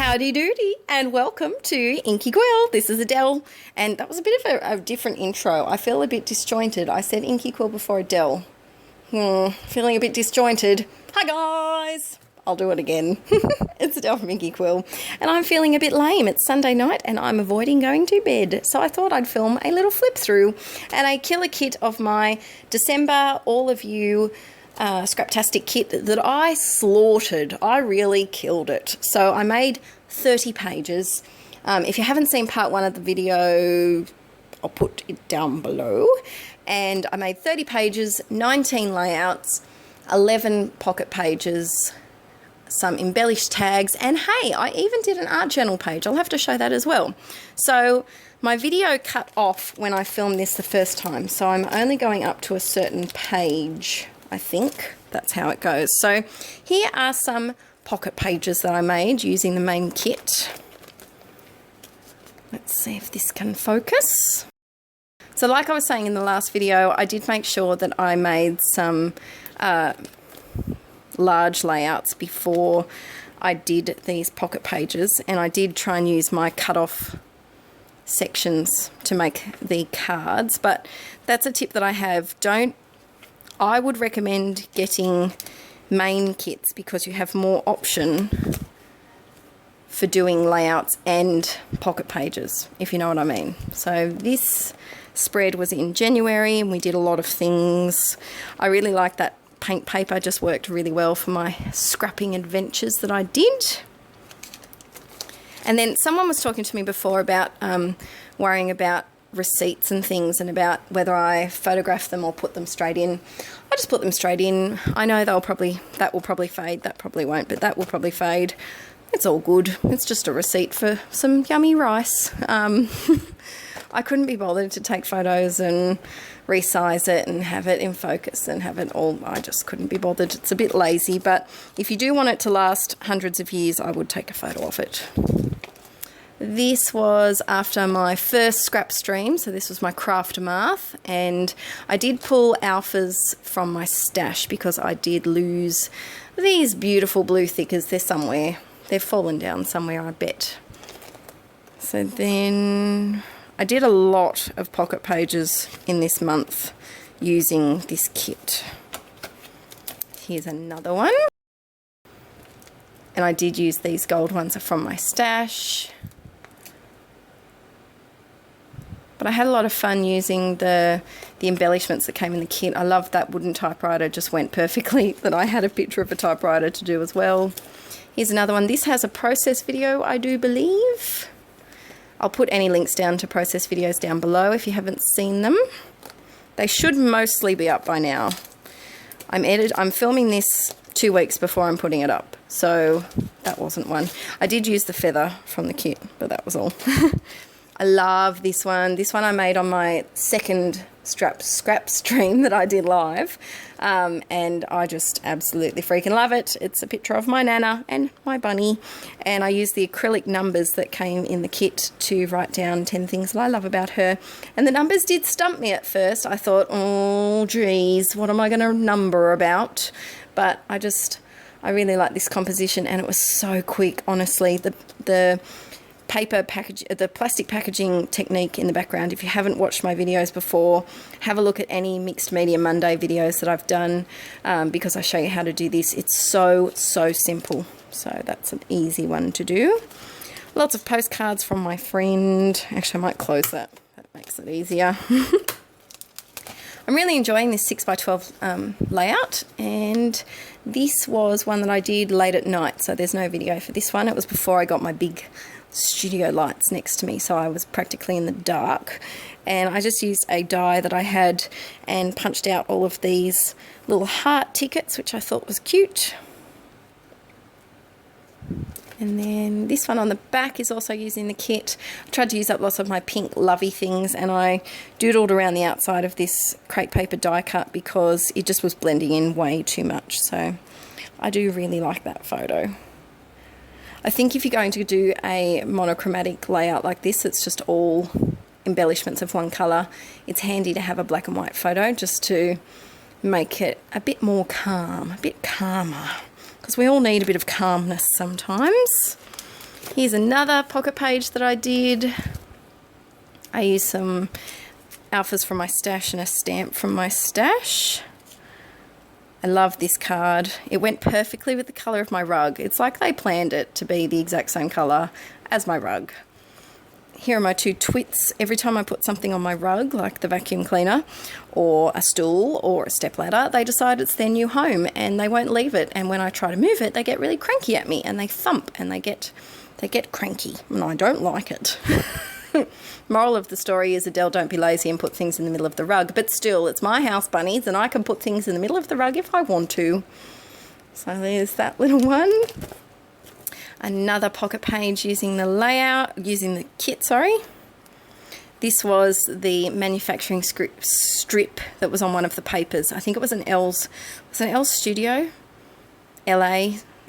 Howdy doody and welcome to Inkie Quill. This is Adele, and that was a bit of a different intro. I feel a bit disjointed. I said Inkie Quill before Adele. Feeling a bit disjointed. Hi guys! I'll do it again. It's Adele from Inkie Quill, and I'm feeling a bit lame. It's Sunday night and I'm avoiding going to bed, so I thought I'd film a little flip through and a killer kit of my December All of You Scraptastic kit that I slaughtered. I really killed it. So I made 30 pages. If you haven't seen part one of the video, I'll put it down below. And I made 30 pages, 19 layouts, 11 pocket pages, some embellished tags, and hey, I even did an art journal page. I'll have to show that as well. So my video cut off when I filmed this the first time, so I'm only going up to a certain page. I think that's how it goes. So here are some pocket pages that I made using the main kit. Let's see if this can focus. So like I was saying in the last video, I did make sure that I made some large layouts before I did these pocket pages, and I did try and use my cut-off sections to make the cards, but that's a tip that I have. I would recommend getting main kits because you have more option for doing layouts and pocket pages, if you know what I mean. So this spread was in January and we did a lot of things. I really like that paint paper, just worked really well for my scrapping adventures that I did. And then someone was talking to me before about worrying about receipts and things and about whether I photograph them or put them straight in. I just put them straight in. I know that will probably fade, that probably won't, but that will probably fade. It's all good. It's just a receipt for some yummy rice. I couldn't be bothered to take photos and resize it and have it in focus and have it all. I just couldn't be bothered. It's a bit lazy, but if you do want it to last hundreds of years, I would take a photo of it. This was after my first scrap stream, so this was my Craftamath, and I did pull alphas from my stash because I did lose these beautiful blue thickers. They're somewhere. They've fallen down somewhere, I bet. So then I did a lot of pocket pages in this month using this kit. Here's another one. And I did use these gold ones from my stash. But I had a lot of fun using the embellishments that came in the kit. I loved that wooden typewriter, just went perfectly, that I had a picture of a typewriter to do as well. Here's another one. This has a process video, I do believe. I'll put any links down to process videos down below if you haven't seen them. They should mostly be up by now. I'm filming this 2 weeks before I'm putting it up, so that wasn't one. I did use the feather from the kit, but that was all. I love this one. This one I made on my second scrap stream that I did live, and I just absolutely freaking love it. It's a picture of my Nana and my bunny, and I used the acrylic numbers that came in the kit to write down 10 things that I love about her, and the numbers did stump me at first. I thought, oh geez, what am I going to number about? But I really like this composition, and it was so quick, honestly. The paper package, the plastic packaging technique in the background, if you haven't watched my videos before, have a look at any Mixed Media Monday videos that I've done, because I show you how to do this. It's so simple, so that's an easy one to do. Lots of postcards from my friend. Actually, I might close that makes it easier. I'm really enjoying this 6x12 layout, and this was one that I did late at night, so there's no video for this one. It was before I got my big studio lights next to me, so I was practically in the dark, and I just used a die that I had and punched out all of these little heart tickets, which I thought was cute. And then this one on the back is also using the kit. I tried to use up lots of my pink lovey things, and I doodled around the outside of this crepe paper die cut because it just was blending in way too much. So I do really like that photo. I think if you're going to do a monochromatic layout like this, it's just all embellishments of one colour, it's handy to have a black and white photo just to make it a bit more calm, a bit calmer, because we all need a bit of calmness sometimes. Here's another pocket page that I did. I used some alphas from my stash and a stamp from my stash. I love this card. It went perfectly with the colour of my rug. It's like they planned it to be the exact same colour as my rug. Here are my two twits. Every time I put something on my rug, like the vacuum cleaner or a stool or a stepladder, they decide it's their new home and they won't leave it. And when I try to move it, they get really cranky at me and they thump and they get cranky, and I don't like it. Moral of the story is, Adele, don't be lazy and put things in the middle of the rug. But still, it's my house, bunnies, and I can put things in the middle of the rug if I want to. So there's that little one. Another pocket page using the kit, sorry. This was the manufacturing strip that was on one of the papers. I think it was an L's studio?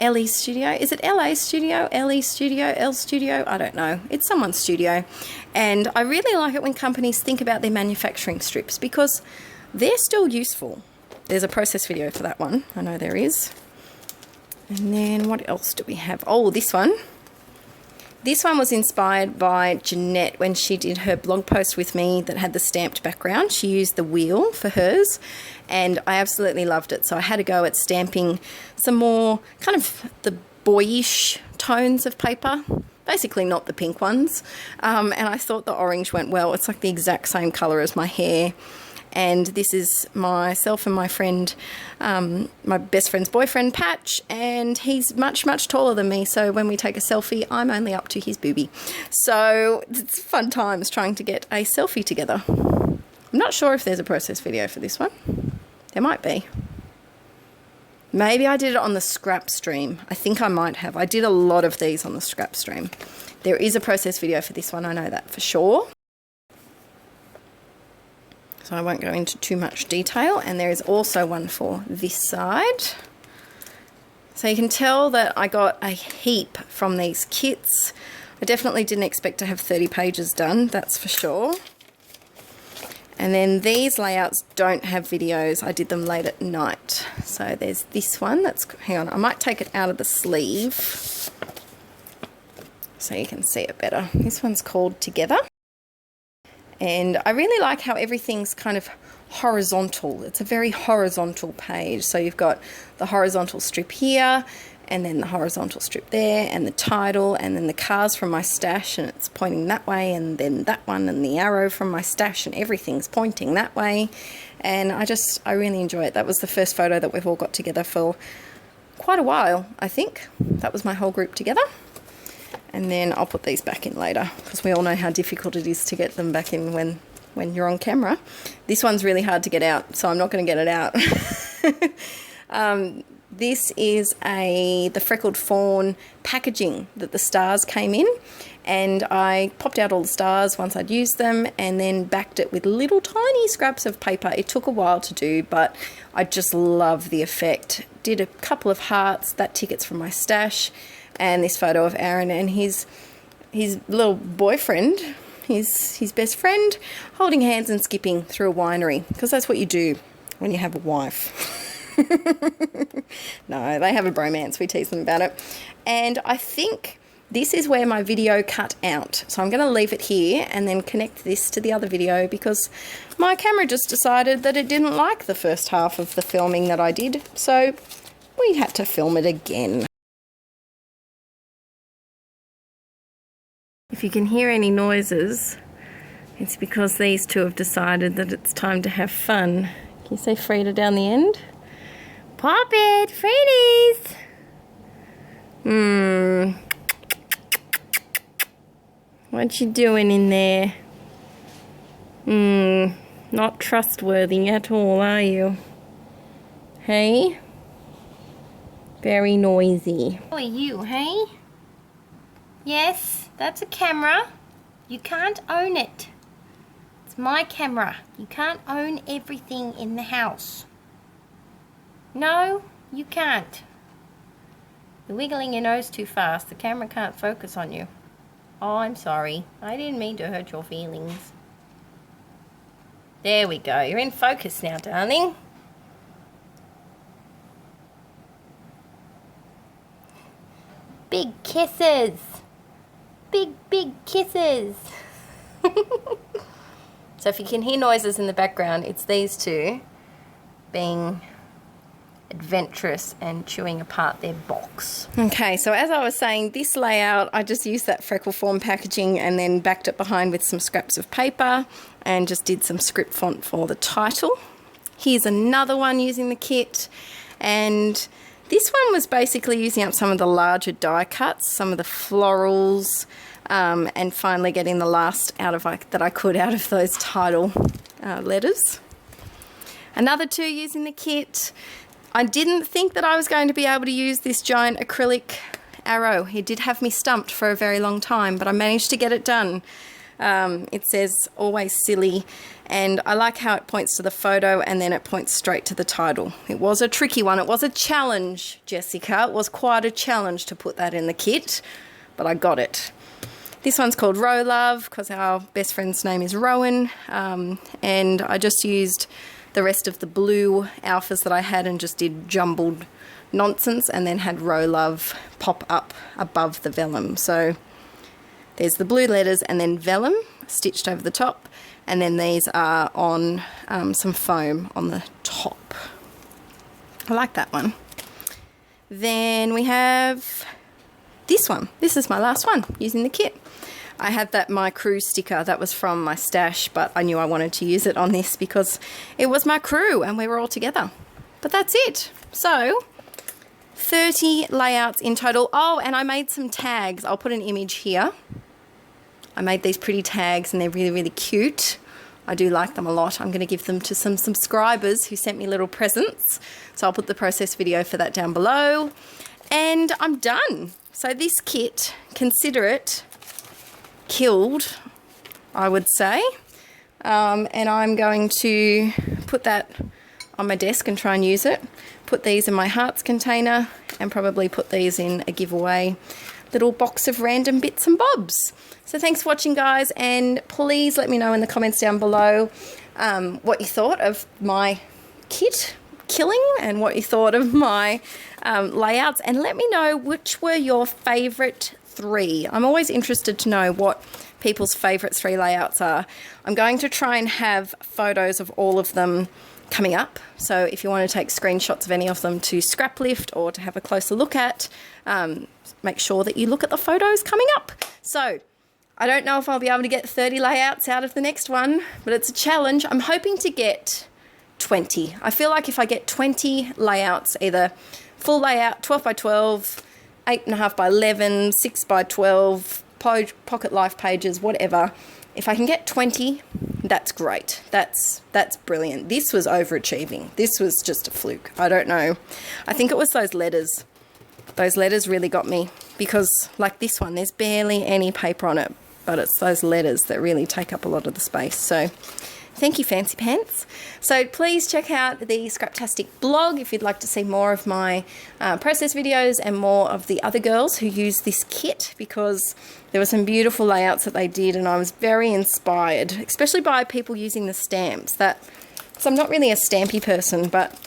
LE studio? Is it LA studio? LE studio? L studio? I don't know. It's someone's studio. And I really like it when companies think about their manufacturing strips because they're still useful. There's a process video for that one. I know there is. And then what else do we have? Oh, this one. This one was inspired by Jeanette when she did her blog post with me that had the stamped background. She used the wheel for hers and I absolutely loved it. So I had to go at stamping some more kind of the boyish tones of paper, basically not the pink ones. And I thought the orange went well. It's like the exact same colour as my hair. And this is myself and my friend, my best friend's boyfriend, Patch, and he's much, much taller than me. So when we take a selfie, I'm only up to his boobie. So it's fun times trying to get a selfie together. I'm not sure if there's a process video for this one. There might be. Maybe I did it on the scrap stream. I think I might have. I did a lot of these on the scrap stream. There is a process video for this one. I know that for sure. So I won't go into too much detail, and there is also one for this side. So you can tell that I got a heap from these kits. I definitely didn't expect to have 30 pages done, that's for sure. And then these layouts don't have videos. I did them late at night. So there's this one that's, hang on, I might take it out of the sleeve so you can see it better. This one's called Together. And I really like how everything's kind of horizontal. It's a very horizontal page. So you've got the horizontal strip here, and then the horizontal strip there, and the title, and then the cars from my stash, and it's pointing that way, and then that one, and the arrow from my stash, and everything's pointing that way. And I really enjoy it. That was the first photo that we've all got together for quite a while, I think. That was my whole group together. And then I'll put these back in later because we all know how difficult it is to get them back in when you're on camera. This one's really hard to get out, so I'm not going to get it out. This is the freckled fawn packaging that the stars came in, and I popped out all the stars once I'd used them and then backed it with little tiny scraps of paper. It took a while to do, but I just love the effect. Did a couple of hearts. That ticket's from my stash. And this photo of Aaron and his little boyfriend, his best friend, holding hands and skipping through a winery, because that's what you do when you have a wife. No, they have a bromance. We tease them about it. And I think this is where my video cut out. So I'm going to leave it here and then connect this to the other video because my camera just decided that it didn't like the first half of the filming that I did. So we had to film it again. If you can hear any noises, it's because these two have decided that it's time to have fun. Can you see Frida down the end? Pop it, Frida's! What you doing in there? Not trustworthy at all, are you? Hey? Very noisy. Who are you, hey? Yes? That's a camera. You can't own it. It's my camera. You can't own everything in the house. No, you can't. You're wiggling your nose too fast. The camera can't focus on you. Oh, I'm sorry. I didn't mean to hurt your feelings. There we go. You're in focus now, darling. Big kisses. big, big kisses. So if you can hear noises in the background, it's these two being adventurous and chewing apart their box. Okay, so as I was saying, this layout, I just used that freckle form packaging and then backed it behind with some scraps of paper and just did some script font for the title. Here's another one using the kit, and this one was basically using up some of the larger die cuts, some of the florals, and finally getting the last that I could out of those title letters. Another two using the kit. I didn't think that I was going to be able to use this giant acrylic arrow. It did have me stumped for a very long time, but I managed to get it done. It says always silly, and I like how it points to the photo and then it points straight to the title. It was a tricky one. It was a challenge, Jessica. It was quite a challenge to put that in the kit, but I got it. This one's called Row Love because our best friend's name is Rowan, and I just used the rest of the blue alphas that I had and just did jumbled nonsense and then had Row Love pop up above the vellum. So there's the blue letters and then vellum stitched over the top, and then these are on some foam on the top. I like that one. Then we have this one. This is my last one using the kit. I had that My Crew sticker that was from my stash, but I knew I wanted to use it on this because it was my crew and we were all together. But that's it. So 30 layouts in total. Oh, and I made some tags. I'll put an image here. I made these pretty tags and they're really, really cute. I do like them a lot. I'm going to give them to some subscribers who sent me little presents. So I'll put the process video for that down below. And I'm done. So this kit, consider it killed, I would say. And I'm going to put that on my desk and try and use it. Put these in my hearts container and probably put these in a giveaway little box of random bits and bobs. So thanks for watching, guys, and please let me know in the comments down below what you thought of my kit killing and what you thought of my layouts, and let me know which were your favourite 3. I'm always interested to know what people's favourite 3 layouts are. I'm going to try and have photos of all of them coming up, so if you want to take screenshots of any of them to scrap lift or to have a closer look at, make sure that you look at the photos coming up. So I don't know if I'll be able to get 30 layouts out of the next one, but it's a challenge. I'm hoping to get 20. I feel like if I get 20 layouts, either full layout 12 by 12, 8.5 by 11, 6 by 12, pocket life pages, whatever. If I can get 20, that's great. That's brilliant. This was overachieving. This was just a fluke. I don't know. I think it was those letters. Those letters really got me because, like this one, there's barely any paper on it, but it's those letters that really take up a lot of the space. So thank you, Fancy Pants. So please check out the Scraptastic blog if you'd like to see more of my process videos and more of the other girls who use this kit, because there were some beautiful layouts that they did and I was very inspired, especially by people using the stamps. So I'm not really a stampy person, but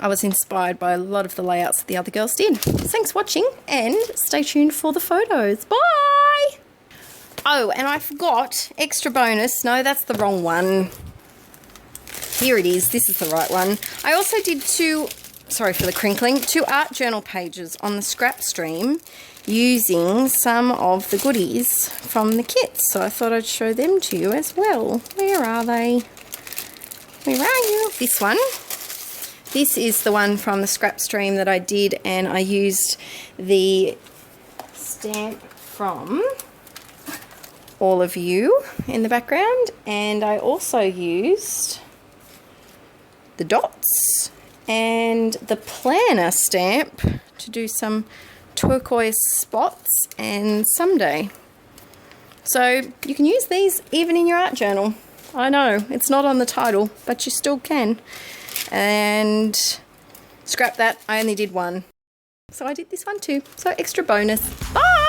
I was inspired by a lot of the layouts that the other girls did. Thanks for watching and stay tuned for the photos. Bye! Oh, and I forgot, extra bonus. No, that's the wrong one. Here it is. This is the right one. I also did 2 art journal pages on the scrap stream using some of the goodies from the kits. So I thought I'd show them to you as well. Where are they? Where are you? This one. This is the one from the scrap stream that I did, and I used the stamp from all of you in the background, and I also used the dots and the planner stamp to do some turquoise spots and someday. So you can use these even in your art journal. I know it's not on the title, but you still can. And scrap that, I only did one, so I did this one too, so extra bonus. Bye!